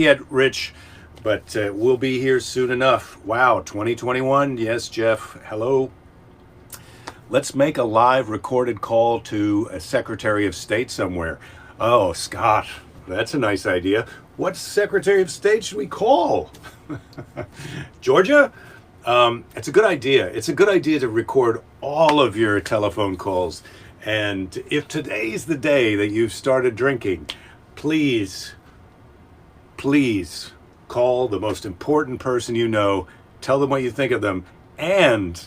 yet, Rich, but we'll be here soon enough. Wow, 2021. Yes, Jeff. Hello. Let's make a live recorded call to a Secretary of State somewhere. Oh, Scott, that's a nice idea. What Secretary of State should we call? Georgia? It's a good idea. It's a good idea to record all of your telephone calls. And if today's the day that you've started drinking, please, please call the most important person you know, tell them what you think of them, and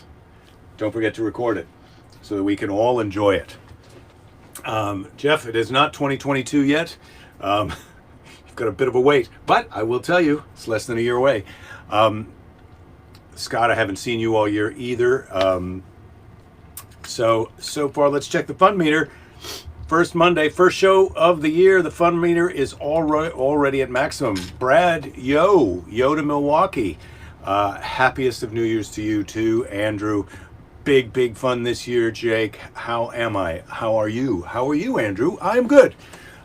don't forget to record it so that we can all enjoy it. Jeff, it is not 2022 yet. You've got a bit of a wait, but I will tell you, it's less than a year away. Scott, I haven't seen you all year either. So far, let's check the fun meter. First Monday, first show of the year. The fun meter is already at maximum. Brad, yo to Milwaukee. Happiest of New Year's to you too, Andrew. Big fun this year, Jake. How am I? How are you? How are you, Andrew? I'm good.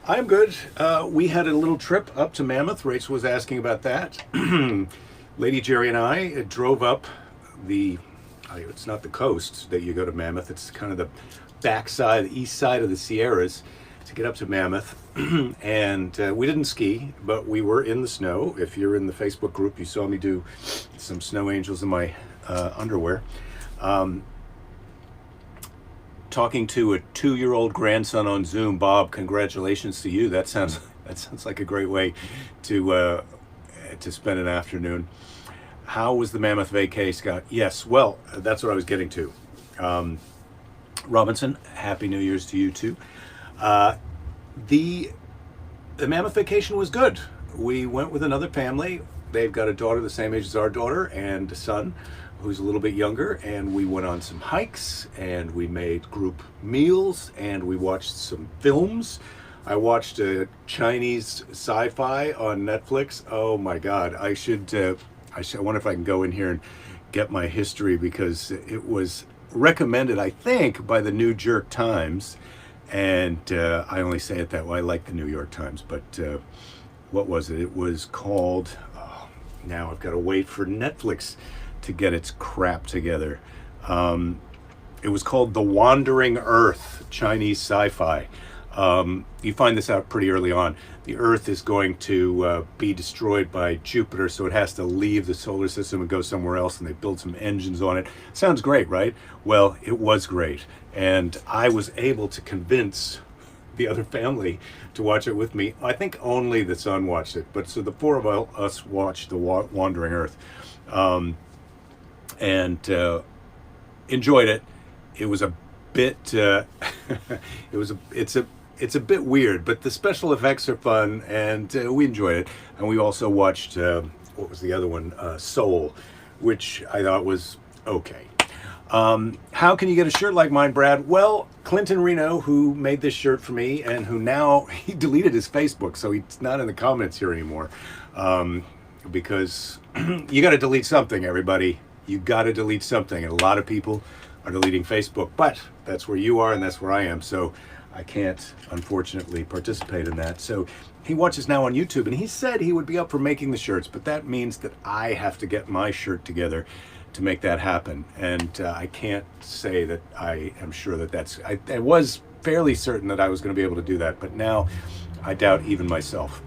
I'm good. We had a little trip up to Mammoth. Rachel was asking about that. Lady Jerry and I drove up it's not the coast that you go to Mammoth. It's kind of the backside, the east side of the Sierras to get up to Mammoth. And we didn't ski, but we were in the snow. If you're in the Facebook group, you saw me do some snow angels in my underwear. Talking to a 2-year-old grandson on Zoom. Bob, congratulations to you. That sounds like a great way to spend an afternoon. How was the Mammoth vacay, Scott? Yes, well, that's what I was getting to. Robinson, Happy New Year's to you too. The Mammoth vacation was good. We went with another family. They've got a daughter the same age as our daughter and a son who's a little bit younger, and we went on some hikes and we made group meals and we watched some films. I watched a Chinese sci-fi on Netflix. Oh my God, I wonder if I can go in here and get my history, because it was recommended, I think, by the New York Times, and I only say it that way. I like the New York Times, but what was it? It was called, now I've got to wait for Netflix to get its crap together. It was called The Wandering Earth, Chinese sci-fi. You find this out pretty early on. The Earth is going to be destroyed by Jupiter, so it has to leave the solar system and go somewhere else, and they build some engines on it. Sounds great, right? Well, it was great. And I was able to convince the other family to watch it with me. I think only the son watched it, but so the four of us watched The Wandering Earth. And enjoyed it. It was a bit it's a bit weird, but the special effects are fun, and we enjoyed it. And we also watched what was the other one, Soul, which I thought was okay. How can you get a shirt like mine, Brad? Well, Clinton Reno, who made this shirt for me, and who now he deleted his Facebook, so he's not in the comments here anymore, because you got to delete something, everybody. You got to delete something, and a lot of people are deleting Facebook, but that's where you are and that's where I am, so I can't unfortunately participate in that. So he watches now on YouTube, and he said he would be up for making the shirts, but that means that I have to get my shirt together to make that happen, and I can't say that I am sure that I was fairly certain that I was going to be able to do that, but now I doubt even myself.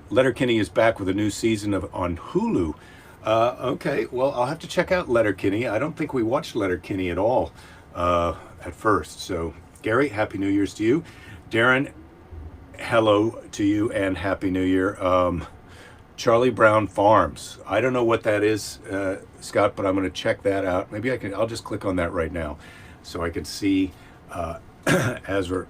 Letterkenny is back with a new season on Hulu. Okay, well, I'll have to check out Letterkenny. I don't think we watched Letterkenny at all at first. So, Gary, Happy New Year's to you. Darren, hello to you and Happy New Year. Charlie Brown Farms. I don't know what that is, Scott, but I'm going to check that out. Maybe I'll just click on that right now so I can see as we're...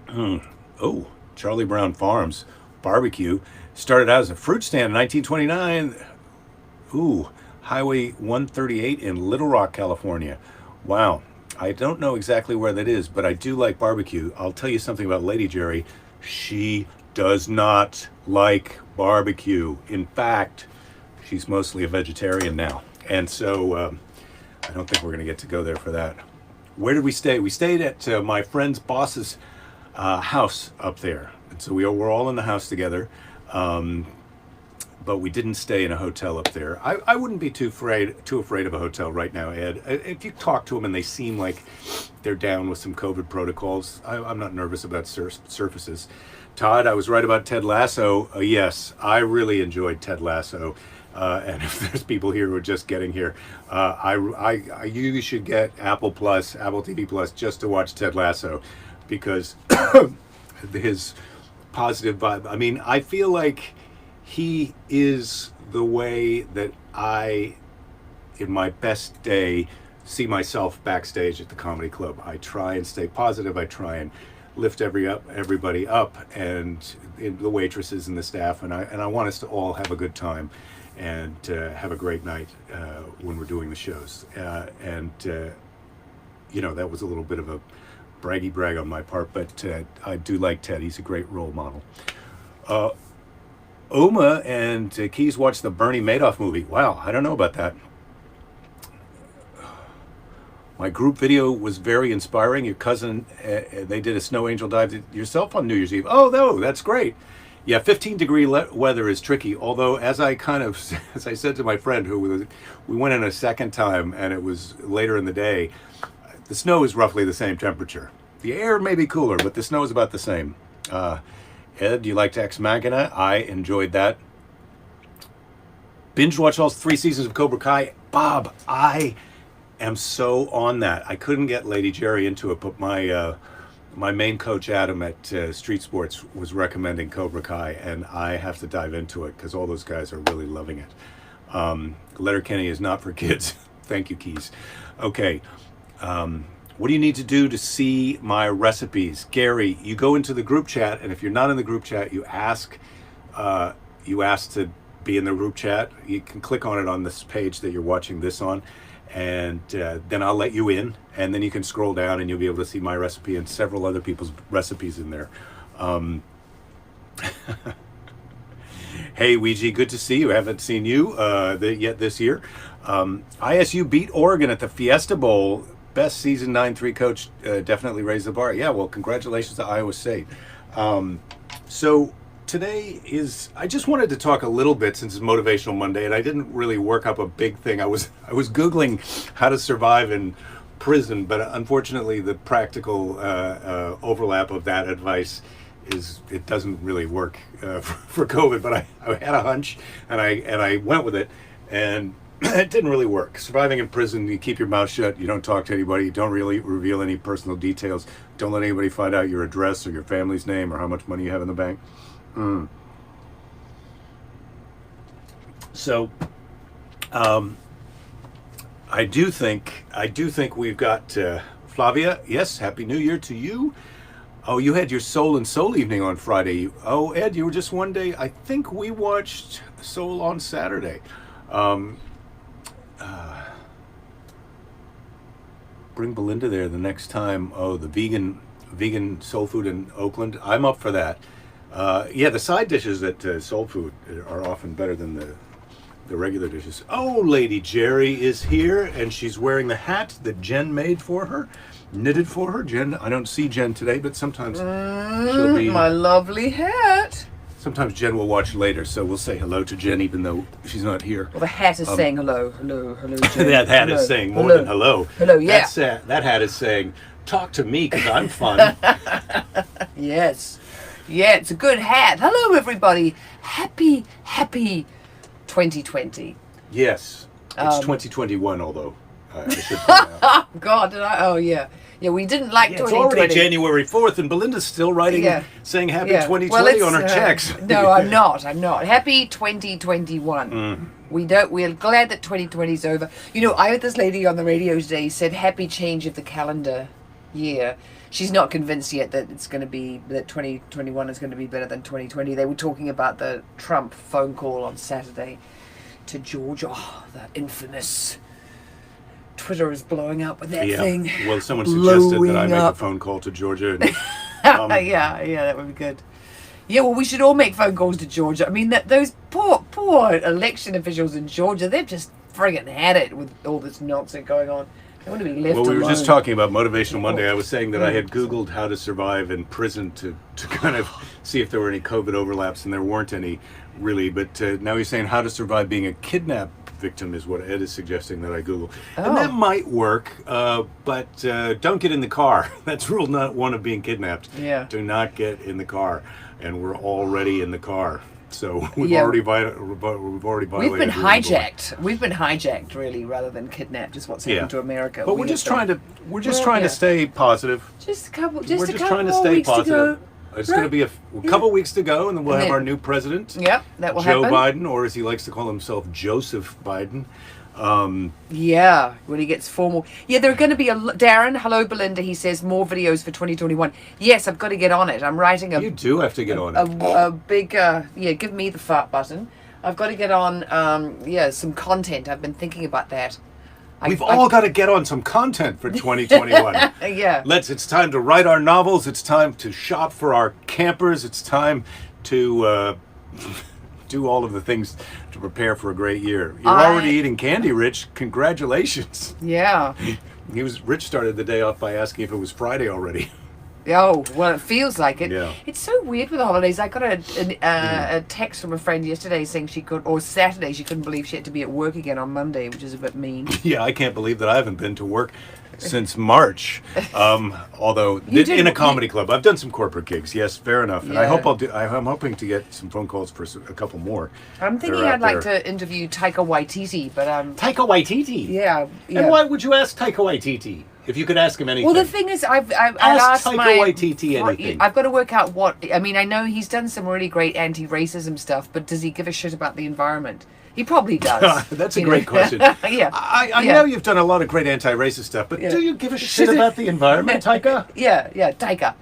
oh, Charlie Brown Farms barbecue. Started out as a fruit stand in 1929. Ooh, Highway 138 in Little Rock, California. Wow. I don't know exactly where that is, but I do like barbecue. I'll tell you something about Lady Jerry. She does not like barbecue. In fact, she's mostly a vegetarian now. And so I don't think we're going to get to go there for that. Where did we stay? We stayed at my friend's boss's house up there. And so we were all in the house together. But we didn't stay in a hotel up there. I wouldn't be too afraid of a hotel right now, Ed. If you talk to them and they seem like they're down with some COVID protocols, I'm not nervous about surfaces. Todd, I was right about Ted Lasso. Yes, I really enjoyed Ted Lasso. And if there's people here who are just getting here, you should get Apple TV Plus, just to watch Ted Lasso, because his positive vibe. I mean, I feel like he is the way that I, in my best day, see myself backstage at the comedy club. I try and stay positive. I try and lift everybody up, and the waitresses and the staff, and I want us to all have a good time and have a great night when we're doing the shows. That was a little bit of a brag on my part, but I do like Ted. He's a great role model. Uma and Keys watched the Bernie Madoff movie. Wow, I don't know about that. My group video was very inspiring. Your cousin, they did a snow angel dive yourself on New Year's Eve. Oh, no, that's great. Yeah, 15-degree weather is tricky. Although, as I said to my friend, we went in a second time, and it was later in the day, the snow is roughly the same temperature. The air may be cooler, but the snow is about the same. Ed, you liked Ex Machina? I enjoyed that. Binge watch all 3 seasons of Cobra Kai. Bob, I am so on that. I couldn't get Lady Jerry into it, but my main coach Adam at Street Sports was recommending Cobra Kai, and I have to dive into it because all those guys are really loving it. Letterkenny is not for kids. Thank you, Keys. Okay. What do you need to do to see my recipes? Gary, you go into the group chat, and if you're not in the group chat, you ask to be in the group chat. You can click on it on this page that you're watching this on, and then I'll let you in, and then you can scroll down and you'll be able to see my recipe and several other people's recipes in there. Hey, Ouija, good to see you. Haven't seen you yet this year. ISU beat Oregon at the Fiesta Bowl. Best season 9-3 coach, definitely raised the bar. Yeah, well, congratulations to Iowa State. So today I just wanted to talk a little bit, since it's Motivational Monday, and I didn't really work up a big thing. I was Googling how to survive in prison, but unfortunately the practical overlap of that advice it doesn't really work for COVID, but I had a hunch, and I went with it, and it didn't really work. Surviving in prison, you keep your mouth shut, you don't talk to anybody, you don't really reveal any personal details, don't let anybody find out your address or your family's name or how much money you have in the bank. So, I do think we've got Flavia. Yes, Happy New Year to you. Oh, you had your Soul and Soul evening on Friday. Oh, Ed, you were just one day. I think we watched Soul on Saturday. Bring Belinda there the next time. Oh, the vegan soul food in Oakland. I'm up for that. Yeah, the side dishes at Soul Food are often better than the regular dishes. Oh, Lady Jerry is here, and she's wearing the hat that Jen made for her, knitted for her. Jen, I don't see Jen today, but sometimes she'll be... My lovely hat. Sometimes Jen will watch later, so we'll say hello to Jen even though she's not here. Well, the hat is saying hello, Jen. That hat is saying more than hello. Hello, yeah. That hat is saying, talk to me because I'm fun. Yes. Yeah, it's a good hat. Hello, everybody. Happy 2020. Yes. It's 2021, although I should point out. God, did I? Oh, yeah. Yeah, we didn't like 2020. It's already January 4th, and Belinda's still writing, saying Happy 2020 on her checks. No, I'm not. Happy 2021. We're glad that 2020 is over. You know, I heard this lady on the radio today said happy change of the calendar year. She's not convinced yet that it's going to be, that 2021 is going to be better than 2020. They were talking about the Trump phone call on Saturday to Georgia. Oh, that infamous... Twitter is blowing up with that thing. Well, someone suggested that I make a phone call to Georgia. And, yeah, that would be good. Yeah, well, we should all make phone calls to Georgia. I mean, those poor election officials in Georgia, they've just friggin' had it with all this nonsense going on. I want to be left Well, we alone. were just talking about Motivational Monday. I was saying that I had Googled how to survive in prison to kind of see if there were any COVID overlaps, and there weren't any really. But now you're saying how to survive being a kidnap victim is what Ed is suggesting that I Google. And that might work, but don't get in the car. That's rule not one of being kidnapped. Yeah. Do not get in the car. And we're already in the car. So we've already violated. We've been hijacked. We've been hijacked, really, rather than kidnapped. Is what's happened to America. But we're just trying to stay positive. Just a couple. We're just trying to stay positive. It's going to be a couple weeks to go, and then we'll have our new president. Yep, that will Joe happen. Biden, or as he likes to call himself, Joseph Biden. Yeah, when he gets formal. Yeah, there are going to be Darren, hello Belinda, he says more videos for 2021. Yes, I've got to get on it. I'm writing You do have to get on it. A big, give me the fart button. I've got to get on, some content. I've been thinking about that. We've all got to get on some content for 2021. Yeah. It's time to write our novels. It's time to shop for our campers. It's time to do all of the things to prepare for a great year. You're already eating candy, Rich. Congratulations. Yeah. Rich started the day off by asking if it was Friday already. Oh, well, it feels like it. Yeah. It's so weird with the holidays. I got a text from a friend yesterday saying Saturday, she couldn't believe she had to be at work again on Monday, which is a bit mean. Yeah, I can't believe that I haven't been to work since March. Although in a comedy club, I've done some corporate gigs. Yes, fair enough. And I hope I'm hoping to get some phone calls for a couple more. I'm thinking I'd like to interview Taika Waititi, but Taika Waititi. Yeah. And why would you ask Taika Waititi? If you could ask him anything. Well, the thing is, I've asked asked Taika Waititi anything. I've got to work out what. I mean, I know he's done some really great anti-racism stuff, but does he give a shit about the environment? He probably does. That's a great question. Yeah. I know you've done a lot of great anti-racist stuff, but do you give a shit about the environment, Taika? Yeah, Taika.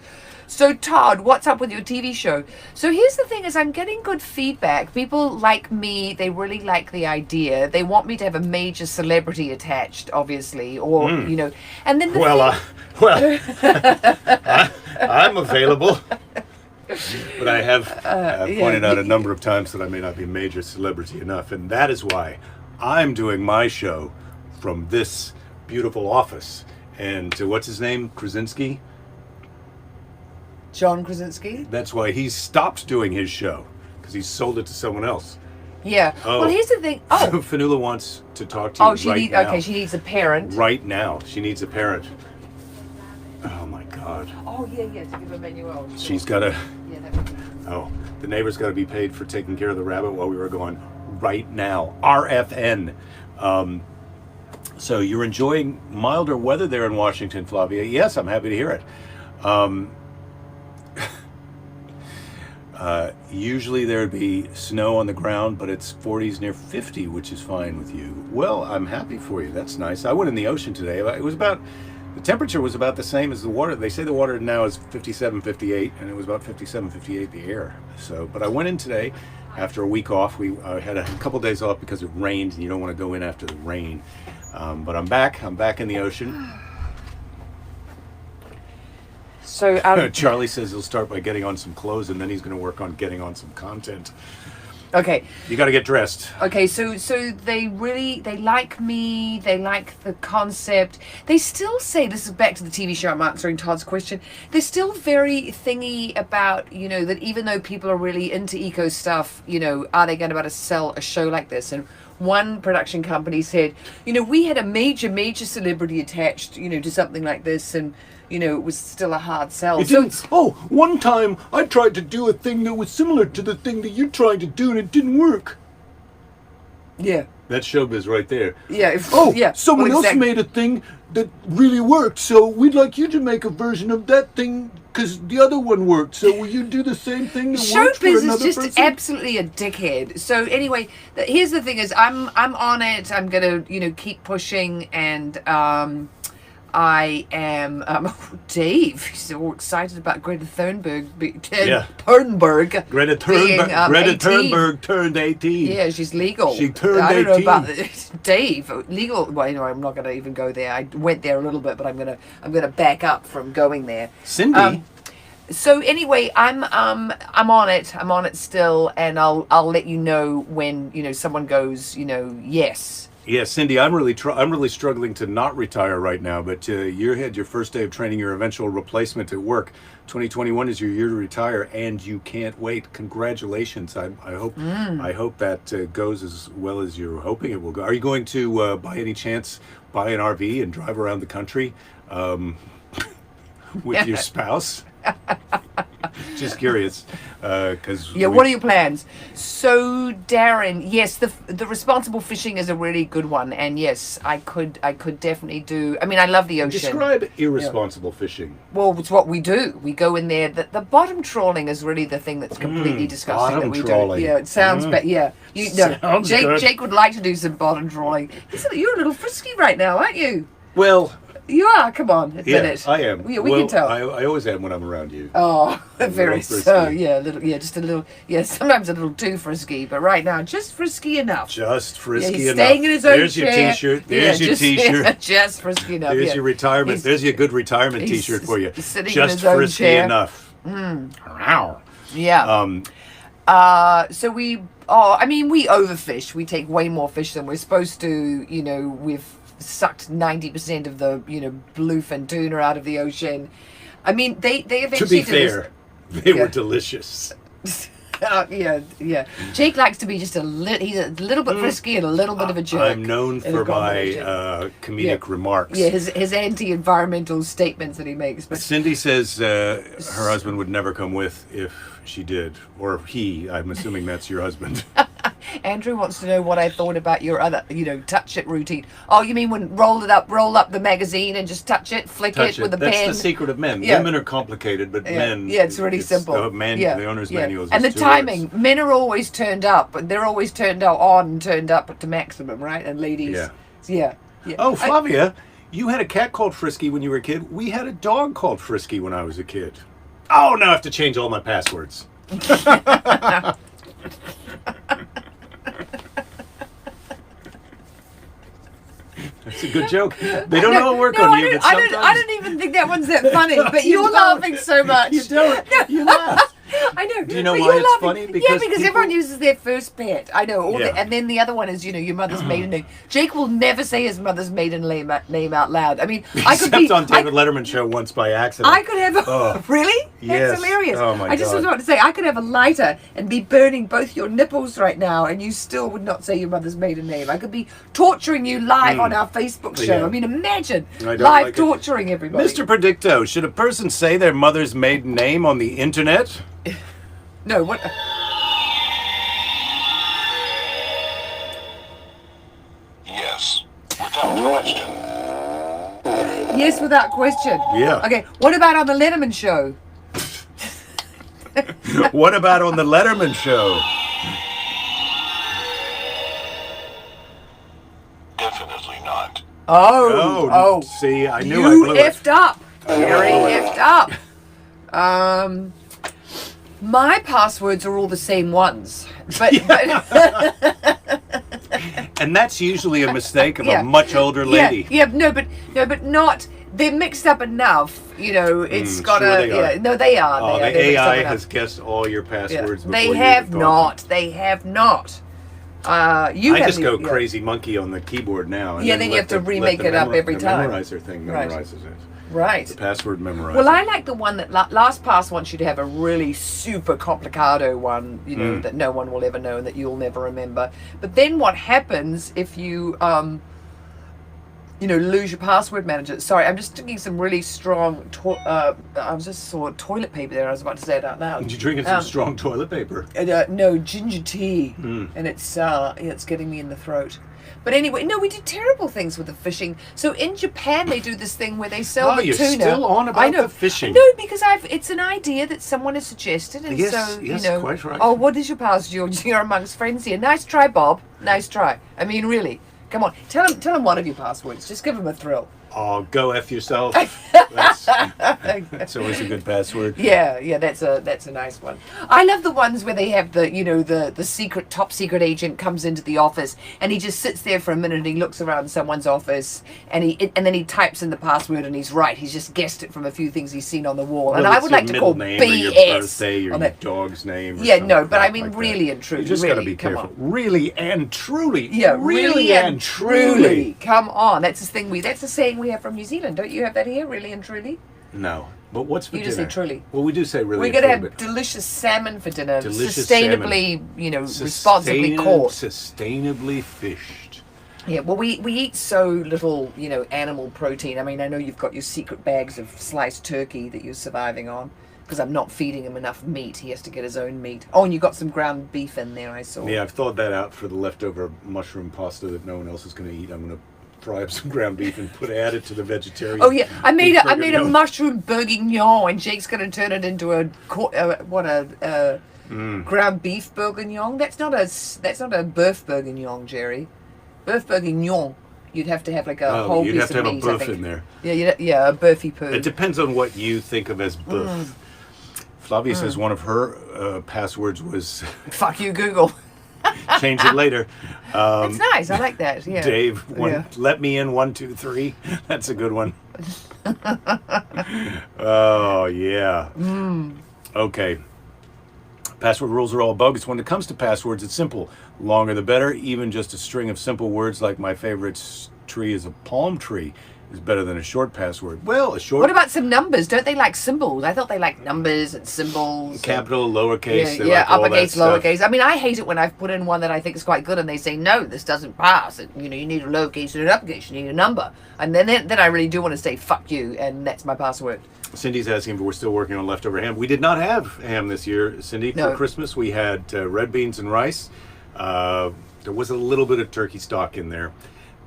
So Todd, what's up with your TV show? So here's the thing: is I'm getting good feedback. People like me; they really like the idea. They want me to have a major celebrity attached, obviously, or And then I'm available. But I have pointed out a number of times that I may not be major celebrity enough, and that is why I'm doing my show from this beautiful office. And what's his name? Krasinski? John Krasinski? That's why he's stopped doing his show, because he sold it to someone else. Yeah. Oh. Well, here's the thing. Oh. Fanula wants to talk to you now. Okay, she needs a parent. Right now. She needs a parent. Oh, my God. Oh, yeah, to give a Manuel. Sure. She's got to... Yeah, that would be... Oh, the neighbor's got to be paid for taking care of the rabbit while we were going right now. RFN. So you're enjoying milder weather there in Washington, Flavia. Yes, I'm happy to hear it. Usually there'd be snow on the ground, but it's 40s near 50, which is fine with you. Well, I'm happy for you. That's nice. I went in the ocean today. The temperature was about the same as the water. They say the water now is 57, 58, and it was about 57, 58 the air. But I went in today after a week off. We had a couple days off because it rained, and you don't want to go in after the rain. But I'm back. I'm back in the ocean. So Charlie says he'll start by getting on some clothes, and then he's going to work on getting on some content. Okay. You got to get dressed. Okay, so they like me, they like the concept. They still say, this is back to the TV show, I'm answering Todd's question. They're still very thingy about, that even though people are really into eco stuff, are they going to be able to sell a show like this? And one production company said, we had a major celebrity attached, to something like this, and it was still a hard sell. One time I tried to do a thing that was similar to the thing that you tried to do, and it didn't work. Yeah. That's showbiz right there. Yeah. Someone else made a thing that really worked, so we'd like you to make a version of that thing because the other one worked. So will you do the same thing that worked for another Showbiz is just person? absolutely a dickhead. So anyway, here's the thing: is I'm on it. I'm gonna keep pushing, and I am Dave. He's all excited about Greta Thunberg. Greta Thunberg turned 18. Yeah, she's legal. She turned 18. I don't know about Dave. Legal. Well, I'm not going to even go there. I went there a little bit, but I'm gonna back up from going there. Cindy. So anyway, I'm on it. I'm on it still, and I'll let you know when someone goes yes. Yeah, Cindy, I'm really struggling to not retire right now. But you had your first day of training, your eventual replacement at work. 2021 is your year to retire, and you can't wait. Congratulations! I hope that goes as well as you're hoping it will go. Are you going to, by any chance, buy an RV and drive around the country with your spouse? Just curious, because what are your plans? So Darren, yes, the responsible fishing is a really good one, and yes, I could definitely do. I mean, I love the ocean. Describe irresponsible fishing. Well, it's what we do. We go in there. The bottom trawling is really the thing that's completely disgusting bottom that we trawling. do. Yeah, it sounds bad. Yeah, Sounds good. Jake would like to do some bottom trawling. You're a little frisky right now, aren't you? Well, you are. Come on, admit it. I am. We can tell. I always am when I'm around you. Oh, very so. frisky. Yeah, just a little. Yeah, sometimes a little too frisky, but right now just frisky enough. Just frisky he's enough. Staying in his own There's chair. your T-shirt. There's your T-shirt. Just frisky enough. There's your retirement. There's your good retirement he's T-shirt for you. sitting in Just his own frisky chair. enough. Wow. Yeah. So we. Oh, I mean, we overfish. We take way more fish than we're supposed to. We've sucked 90% of the bluefin tuna out of the ocean. I mean, they eventually. To be fair, they were delicious. Yeah. Jake likes to be just he's a little bit frisky and a little bit of a jerk. I'm known for my comedic remarks. Yeah, his anti-environmental statements that he makes. But Cindy says her husband would never come with if she did, or he. I'm assuming that's your husband. Andrew wants to know what I thought about your other, touch it routine. Oh, you mean when roll up the magazine and just touch it, flick it with a pen? That's the secret of men. Yeah. Women are complicated, but men. Yeah, it's really simple. The owner's manual is and the just 2 timing. words. Men are always turned up, but they're always turned up to maximum, right? And ladies, yeah. Oh, Flavia, you had a cat called Frisky when you were a kid. We had a dog called Frisky when I was a kid. Oh, now I have to change all my passwords. That's a good joke. They don't all work on you, but sometimes... I don't even think that one's that funny, but you're laughing so much. You don't. You laugh. I know. Do you know but why you're it's laughing. funny? Because people... everyone uses their first pet. I know. Yeah. And then the other one is, your mother's maiden name. Jake will never say his mother's maiden name out loud. I mean, Except on David Letterman show once by accident. I could have really? Yes. That's hilarious. Oh my I just God. was about to say I could have a lighter and be burning both your nipples right now, and you still would not say your mother's maiden name. I could be torturing you live on our Facebook show. Yeah. I mean, imagine live like torturing everybody. Mr. Predicto, should a person say their mother's maiden name on the internet? No, what? Yes, without question. Yes, without question. Yeah. Okay, what about on the Letterman show? What about on the Letterman show? Definitely not. Oh. See, I knew You I blew it. effed up. Very effed up. My passwords are all the same ones, but And that's usually a mistake of a much older lady. No, but not. They're mixed up enough. It's got sure a. they are. No, they are. Oh, They're the mixed up AI enough. has guessed all your passwords before They you have even thought not. them. They have not. I just go crazy monkey on the keyboard now. And then you have to remake it up every time. The memorizer thing memorizes it. Right. The password memorizer. Well, I like the one that LastPass wants you to have a really super complicado one, that no one will ever know and that you'll never remember. But then what happens if you, lose your password manager? Sorry, I'm just drinking some really strong, I just saw toilet paper there. I was about to say it out loud. You're drinking some strong toilet paper. No, ginger tea. And it's getting me in the throat. But anyway, no, we do terrible things with the fishing. So in Japan, they do this thing where they sell the you're tuna. still on about I know. the fishing. No, because it's an idea that someone has suggested, and Yes, quite right. Oh, what is your password? You're amongst friends here. Nice try, Bob. Nice try. I mean, really. Come on, tell him one of your passwords. Just give him a thrill. Oh, go F yourself. That's always a good password. Yeah, that's a nice one. I love the ones where they have the secret top secret agent comes into the office and he just sits there for a minute and he looks around someone's office and then he types in the password and he's right. He's just guessed it from a few things he's seen on the wall. And I would like to call name BS or your birthday or your dog's name. Or yeah, no, but I like mean that. really and truly. You just really, got to be come careful. on. Really and truly. Yeah, really and truly. Come on, that's the thing. That's the saying we have from New Zealand. Don't you have that here? Really and truly. No, but what's for You dinner? just say truly. Well, we do say really. We're going to and have truly, delicious salmon for dinner, Delicious sustainably, responsibly caught. Sustainably fished. Yeah, well, we eat so little, animal protein. I mean, I know you've got your secret bags of sliced turkey that you're surviving on because I'm not feeding him enough meat. He has to get his own meat. Oh, and you got some ground beef in there, I saw. Yeah, I've thawed that out for the leftover mushroom pasta that no one else is going to eat. I'm going to fry up some ground beef and add it to the vegetarian. Oh yeah, I made a bourguignon. mushroom bourguignon, and Jake's going to turn it into a ground beef bourguignon. That's not a beef bourguignon, Jerry. Beef bourguignon. You'd have to have like a whole you'd piece have to of have meat. a I beef think. in there. Yeah, a beefy poo. It depends on what you think of as beef. Flavia says one of her passwords was Fuck you, Google. change it later. It's nice. I like that. Yeah. Dave, Yeah. let me in 1, 2, 3. That's a good one. Oh yeah. Okay. Password rules are all bogus. When it comes to passwords, it's simple. Longer the better. Even just a string of simple words like my favorite tree is a palm tree is better than a short password. Well, a short. What about some numbers? Don't they like symbols? I thought they liked numbers and symbols. Capital, lowercase. Yeah, they like all uppercase, that stuff. lowercase. I mean, I hate it when I've put in one that I think is quite good and they say, no, this doesn't pass. You need a lowercase and an uppercase. You need a number. And then I really do want to say, fuck you, and that's my password. Cindy's asking if we're still working on leftover ham. We did not have ham this year, Cindy. No. For Christmas, we had red beans and rice. There was a little bit of turkey stock in there,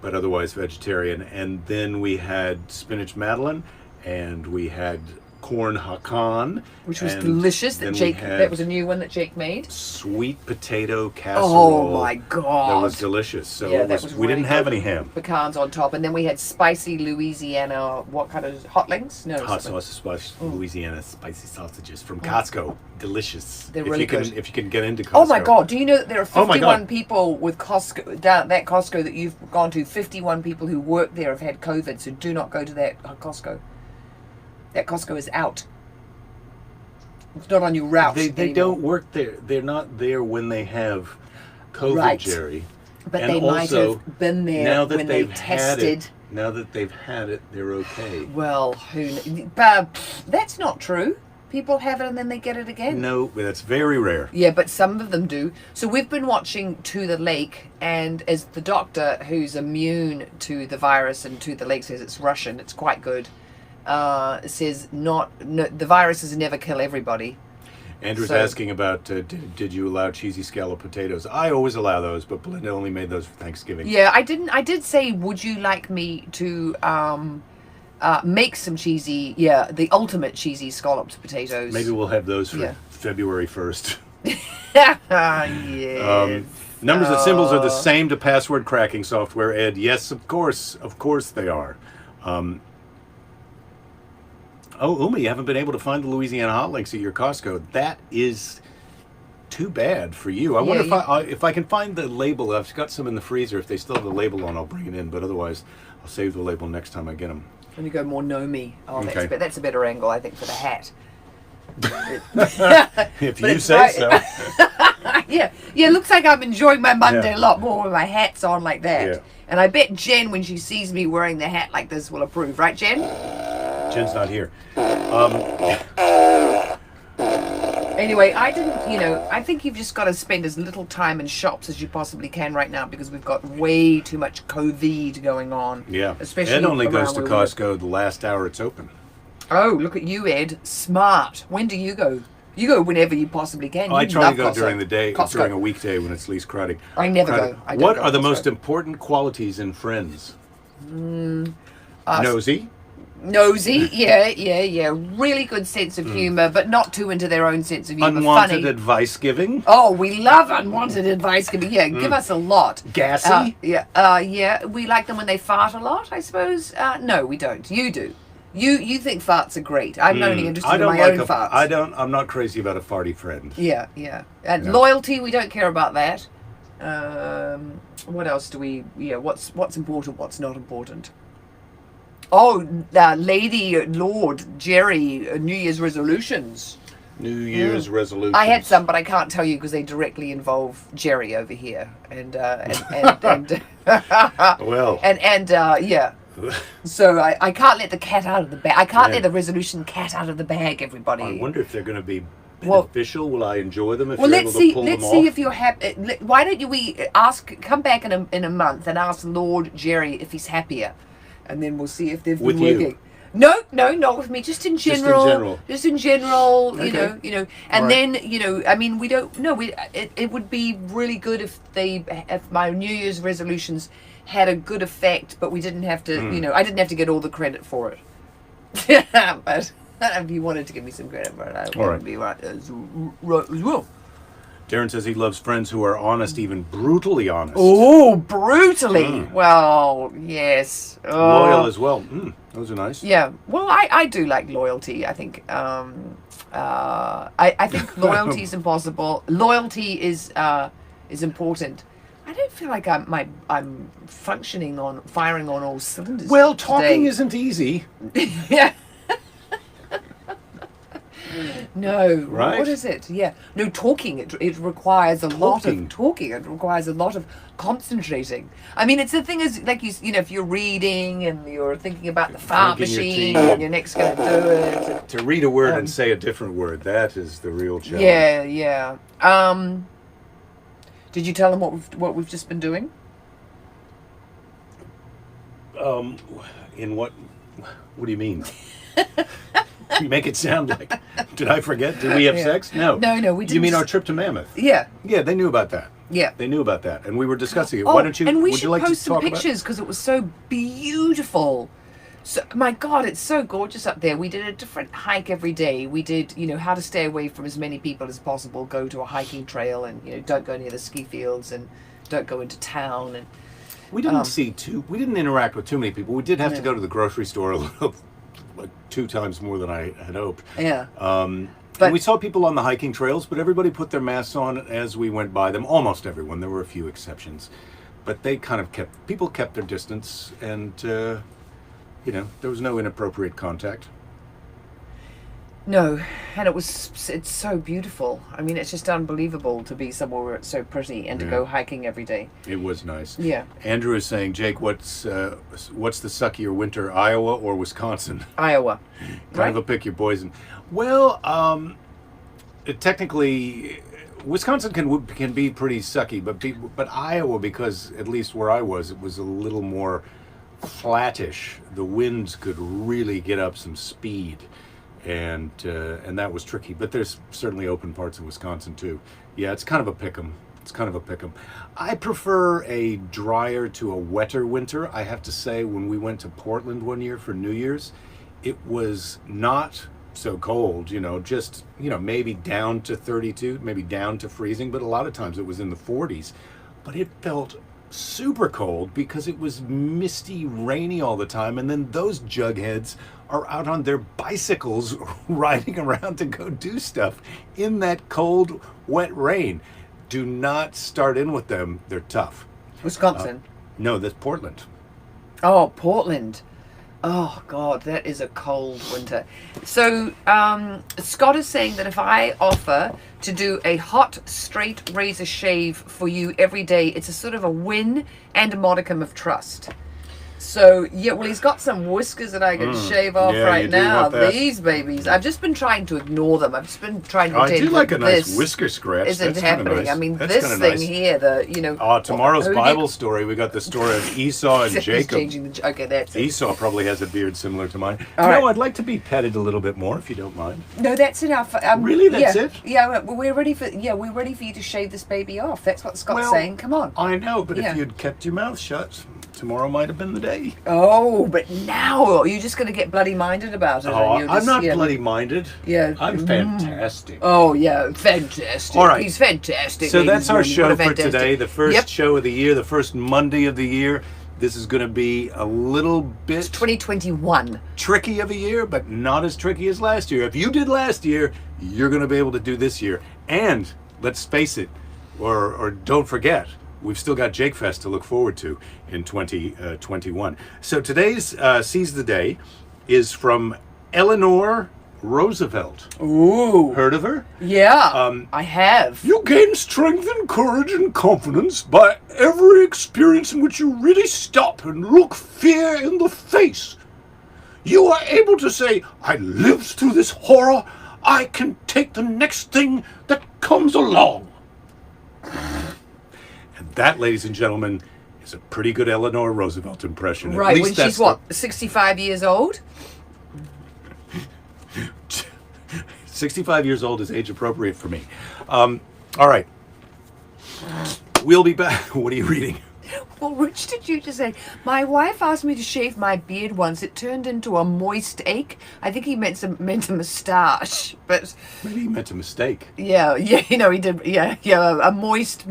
but otherwise vegetarian. And then we had spinach madeleine, and we had corn hakan, Which was and delicious. then That we had that was a new one that Jake made. sweet potato casserole. Oh my god. That was delicious. So Yeah, it that was, was we really didn't have good. any ham. Pecans on top, and then we had spicy Louisiana. What kind of hot links? No, Hot something. sauce, spice, Louisiana spicy sausages from Costco. Delicious. They're if really you can, good. If you can get into Costco. Oh my god! Do you know that there are Oh my 51 God. people with Costco down at that Costco that you've gone to? 51 people who work there have had COVID, so do not go to that Costco. That Costco is out. It's not on your route. They anymore. don't work there. They're not there when they have COVID, Right. Jerry. But And they might also, have been there now that when they they've tested. had it. Now that they've had it, they're okay. Well, but that's not true. People have it and then they get it again. No, but that's very rare. Yeah, but some of them do. So we've been watching To the Lake, and as the doctor who's immune to the virus and To the Lake says it's Russian, it's quite good, says the viruses never kill everybody. Andrew's So- asking about did you allow cheesy scalloped potatoes? I always allow those, but Belinda only made those for Thanksgiving. Yeah, I didn't. I did say, would you like me to make some cheesy? Yeah, the ultimate cheesy scalloped potatoes. Maybe we'll have those for Yeah. February 1st. Yes. Numbers and symbols are the same to password cracking software, Ed. Yes, of course they are. Uma, you haven't been able to find the Louisiana hot links at your Costco. That is too bad for you. I wonder if I can find the label. I've got some in the freezer. If they still have the label on, I'll bring it in. But otherwise, I'll save the label next time I get them. Let me go more know me. Oh, Okay. that's a better angle, I think, for the hat. If But you it's say right. so. Yeah, looks like I'm enjoying my Monday Yeah. a lot more when my hat's on like that. Yeah. And I bet Jen, when she sees me wearing the hat like this, will approve. Right, Jen? Jen's not here. Anyway, I think you've just got to spend as little time in shops as you possibly can right now because we've got way too much COVID going on. Yeah. Especially Ed only goes around to where we live. Costco the last hour it's open. Oh, look at you, Ed. Smart. When do you go? You go whenever you possibly can. I You try love to go Costco. during the day, Costco. during a weekday when it's least crowded. I never go. I don't What go are the Costco. most important qualities in friends? Nosy. Nosy, yeah. Really good sense of humour, but not too into their own sense of humour. Unwanted Funny. advice giving. Oh, we love unwanted advice giving. Yeah, give us a lot. Gassy. Yeah. We like them when they fart a lot, I suppose. No, we don't. You do. You think farts are great. I'm only interested in my own farts. I'm not crazy about a farty friend. Yeah. And loyalty, we don't care about that. What else do we? Yeah, what's important? What's not important? Oh, Lady Lord Jerry, New Year's resolutions. New Year's resolutions. I had some, but I can't tell you because they directly involve Jerry over here, and well, yeah. So I can't let the cat out of the bag. I can't let the resolution cat out of the bag. Everybody. I wonder if they're going to be beneficial. Will I enjoy them if you're let's able see. to pull Let's them see off? if you're happy. Why don't we come back in a month and ask Lord Jerry if he's happier, and then we'll see if they've been working. No, not with me. Just in general. Just in general. Okay. You know, and then I mean, we don't. No, it would be really good if my New Year's resolutions had a good effect, but we didn't have to. I didn't have to get all the credit for it. But if you wanted to give me some credit for it, I would be right as well. Darren says he loves friends who are honest, even brutally honest. Oh, brutally. Well, yes. Loyal as well. Those are nice. Yeah. Well, I do like loyalty. I think I think loyalty is impossible. Loyalty is important. I don't feel like I'm firing on all cylinders. Well, talking today. isn't easy. Yeah. No. Right? What is it? Yeah. No, talking. It requires a lot of talking. It requires a lot of concentrating. I mean, it's the thing is, like if you're reading and you're thinking about the fart machine and you're next going to do it. To read a word and say a different word, that is the real challenge. Yeah. Did you tell them what we've just been doing? In what do you mean? You make it sound like, did I forget? Did we have sex? No, we didn't. You mean our trip to Mammoth? Yeah, they knew about that. Yeah, they knew about that, and we were discussing it. Oh, Why don't you? And we would should you like post to talk some pictures because it was so beautiful. So, my God, it's so gorgeous up there. We did a different hike every day. We did, how to stay away from as many people as possible. Go to a hiking trail, and don't go near the ski fields, and don't go into town. And we didn't we didn't interact with too many people. We did have to go to the grocery store a little. Like 2 times more than I had hoped. Yeah. But we saw people on the hiking trails, but everybody put their masks on as we went by them. Almost everyone. There were a few exceptions, but they kind of kept their distance, and there was no inappropriate contact. No, and it's so beautiful. I mean, it's just unbelievable to be somewhere where it's so pretty and to go hiking every day. It was nice. Yeah. Andrew is saying, Jake, what's the suckier winter, Iowa or Wisconsin? Iowa. Kind of a pick your poison. Well, technically, Wisconsin can be pretty sucky, but Iowa, because at least where I was, it was a little more flattish. The winds could really get up some speed. And that was tricky, but there's certainly open parts of Wisconsin too. Yeah, it's kind of a pick'em. I prefer a drier to a wetter winter. I have to say, when we went to Portland one year for New Year's, it was not so cold, just, maybe down to 32, maybe down to freezing, but a lot of times it was in the 40s. But it felt super cold because it was misty, rainy all the time, and then those jugheads are out on their bicycles riding around to go do stuff in that cold, wet rain. Do not start in with them. They're tough. Wisconsin? No, that's Portland. Oh, Portland. Oh, God, that is a cold winter. So, Scott is saying that if I offer to do a hot, straight razor shave for you every day, it's a sort of a win and a modicum of trust. So, yeah, well, he's got some whiskers that I can shave off right now. These babies. I've just been trying to ignore them. I've just been trying to pretend I do like a nice this whisker scratch. isn't That's happening. nice. I mean, That's this thing here, tomorrow's Bible story, we got the story of Esau and Jacob. Okay, that's it. Esau probably has a beard similar to mine. All I'd like to be petted a little bit more, if you don't mind. No, that's enough. Really? That's it? Yeah, we're ready for you to shave this baby off. That's what Scott's saying. Come on. I know, but if you'd kept your mouth shut, tomorrow might have been the day. Oh, but now are you just going to get bloody minded about it? Oh, and you're I'm just, not yeah. bloody minded. Yeah. I'm fantastic. Oh, yeah, fantastic. All right. He's fantastic. So ladies that's our and gentlemen. show What a for today. The first Yep. show of the year, the first Monday of the year. This is going to be a little bit 2021. tricky of a year, but not as tricky as last year. If you did last year, you're going to be able to do this year. And let's face it, or don't forget, we've still got Jake Fest to look forward to in 2021. So today's Seize the Day is from Eleanor Roosevelt. Ooh. Heard of her? Yeah, I have. You gain strength and courage and confidence by every experience in which you really stop and look fear in the face. You are able to say, I lived through this horror. I can take the next thing that comes along. And that, ladies and gentlemen, is a pretty good Eleanor Roosevelt impression. At Right, least when that's she's what, 65 years old? 65 years old is age appropriate for me. All right. We'll be back. What are you reading? Well, Rich, did you just say, my wife asked me to shave my beard once. It turned into a moist ache. I think he meant a moustache, but Maybe he meant a mistake. yeah, he did. A moist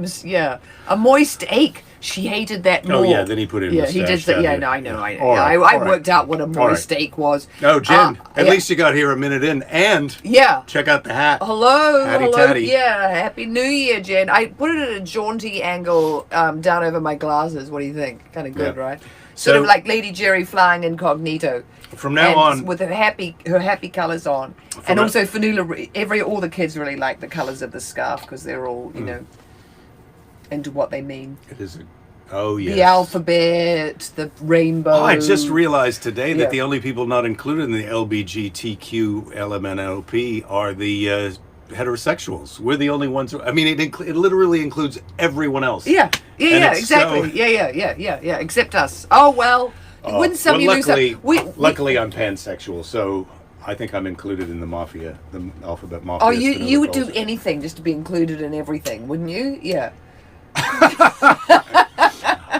ache. She hated that more. Oh, yeah, then he put in Yeah, he did. moustache That, down yeah, here. no, I know. All right, I all right. worked out what a moist right. ache was. No, Jen, at yeah. least you got here a minute in, and Yeah. check out the hat. Hello, Hattie hello. tatty. Yeah, Happy New Year, Jen. I put it at a jaunty angle down over my glasses. What do you think? Kind of good, Yeah. right? So- Sort of like Lady Jerry flying incognito. From now and on, with her happy colours on, and now- also Fanula. All the kids really like the colours of the scarf because they're all into what they mean. it is. Oh, yes. The alphabet, the rainbow. Oh, I just realized today that Yeah. the only people not included in the LBGTQ LMNOP are the heterosexuals. We're the only ones. I mean, it literally includes everyone else. Yeah, And it's exactly. so- Yeah. Except us. Oh well. Win some, well, you lose some. luckily, I'm pansexual, so I think I'm included in the mafia, the alphabet mafia. Oh, as Spinoza you would calls do it. anything just to be included in everything, wouldn't you? Yeah.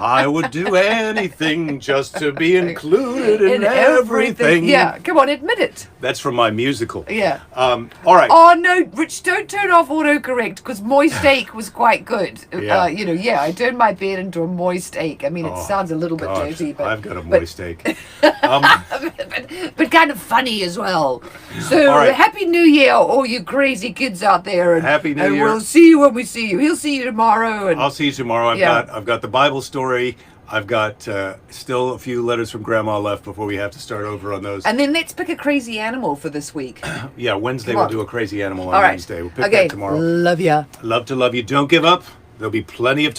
I would do anything just to be included in everything. Yeah, come on, admit it. That's from my musical. Yeah. All right. Oh no, Rich, don't turn off autocorrect because moist ache was quite good. Yeah. I turned my beard into a moist ache. I mean, it sounds a little bit Gosh, dirty, but I've got a moist ache. but kind of funny as well. So All right. Happy New Year, all you crazy kids out there, and Happy New and Year. we'll see you when we see you. He'll see you tomorrow, and I'll see you tomorrow. I've got the Bible story. I've got still a few letters from Grandma left before we have to start over on those. and then let's pick a crazy animal for this week. Yeah, Wednesday Come we'll on. do a crazy animal on All right. Wednesday. We'll pick Okay. that tomorrow. Love ya. Love to love you. Don't give up. There'll be plenty of